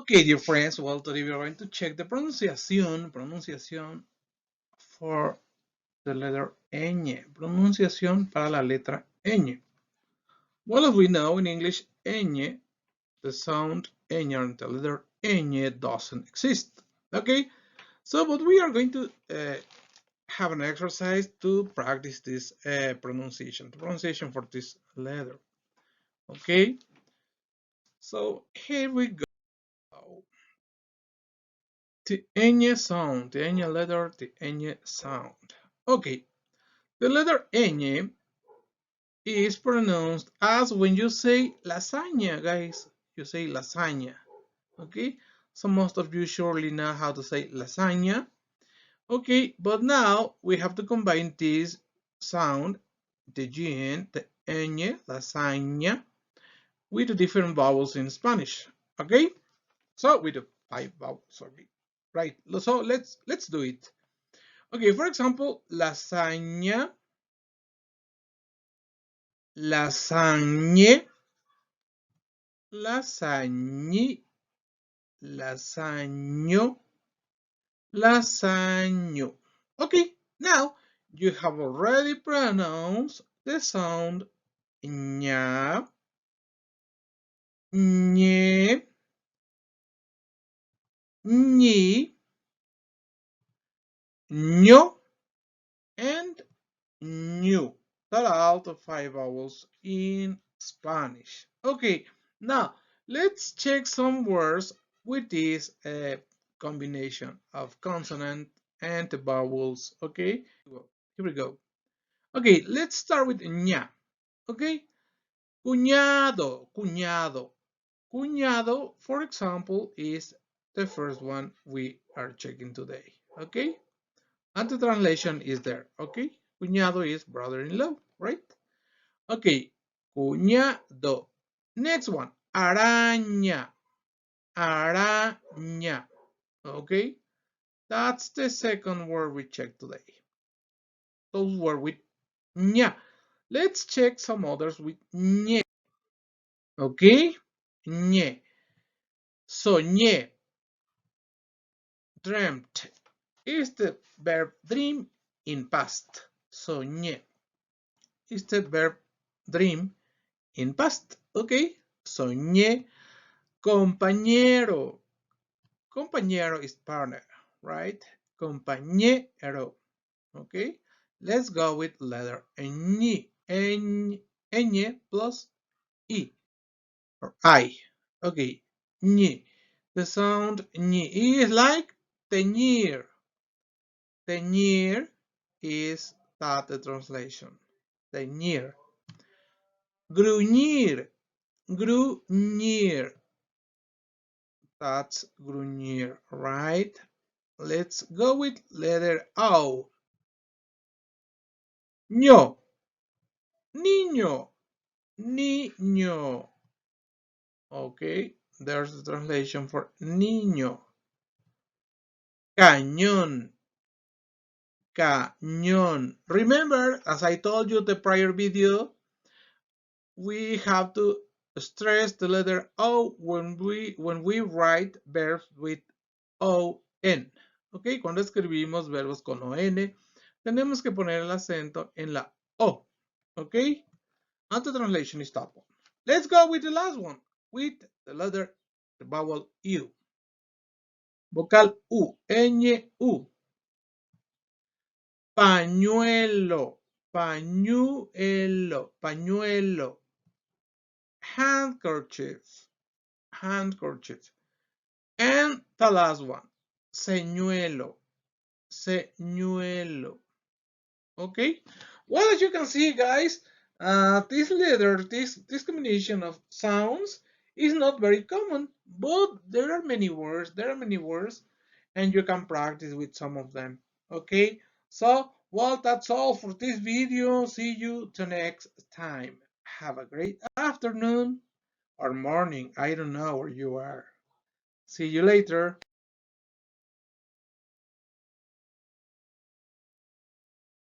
Okay, dear friends, well, today we are going to check the pronunciación for the letter ñ, pronunciación para la letra ñ. Well, as we know in English, ñ, the sound ñ and the letter ñ doesn't exist. Okay, so but we are going to have an exercise to practice this pronunciation for this letter. Okay, so here we go. The ñ sound, the ñ letter, the ñ sound. Okay, the letter ñ is pronounced as when you say lasagna, guys. You say lasagna. Okay, so most of you surely know how to say lasagna. Okay, but now we have to combine this sound, the ñ, the ñ, lasagna, with the different vowels in Spanish. Okay, so with the 5 vowels. Okay, right. So let's do it. Okay, for example, lasagna, lasagne, lasagne, lasagno, lasagno. Okay, now you have already pronounced the sound ña, ñe, ñi, ño, and ñu. That are all the 5 vowels in Spanish. Okay, now let's check some words with this combination of consonant and the vowels. Okay, here we go. Okay, let's start with ña. Okay, cuñado, cuñado. Cuñado, for example, is the first one we are checking today. Okay, and the translation is there. Okay, cuñado is brother-in-law, right? Okay, cuñado. Next one, araña, araña. Okay, that's the second word we check today. Those were with ña. Let's check some others with ñe. Okay, ñe. Soñé, dreamt is the verb dream in past. Soñé is the verb dream in past. Okay, soñé. Compañero. Compañero is partner, right? Compañero. Okay, let's go with letter ñ. Ñ plus I or I. Okay, ñ. The sound ñ is like teñir. Teñir is that the translation. Teñir. Gruñir. Gruñir. That's gruñir, right? Let's go with letter O. ño. Niño. Niño. Okay, there's the translation for niño. Cañón. Cañón. Remember, as I told you the prior video, we have to stress the letter O when we write verbs with ON. Ok, cuando escribimos verbos con ON, tenemos que poner el acento en la O. Ok, and the translation is that one. Let's go with the last one, with the letter, the vowel U. Vocal U, ñ, U. Pañuelo, pañuelo, pañuelo. Handkerchief, handkerchief. And the last one, señuelo, señuelo. Okay, well, as you can see, guys, this letter, this combination of sounds is not very common, but there are many words, and you can practice with some of them. Okay, so, well, that's all for this video. See you the next time. Have a great afternoon or morning. I don't know where you are. See you later.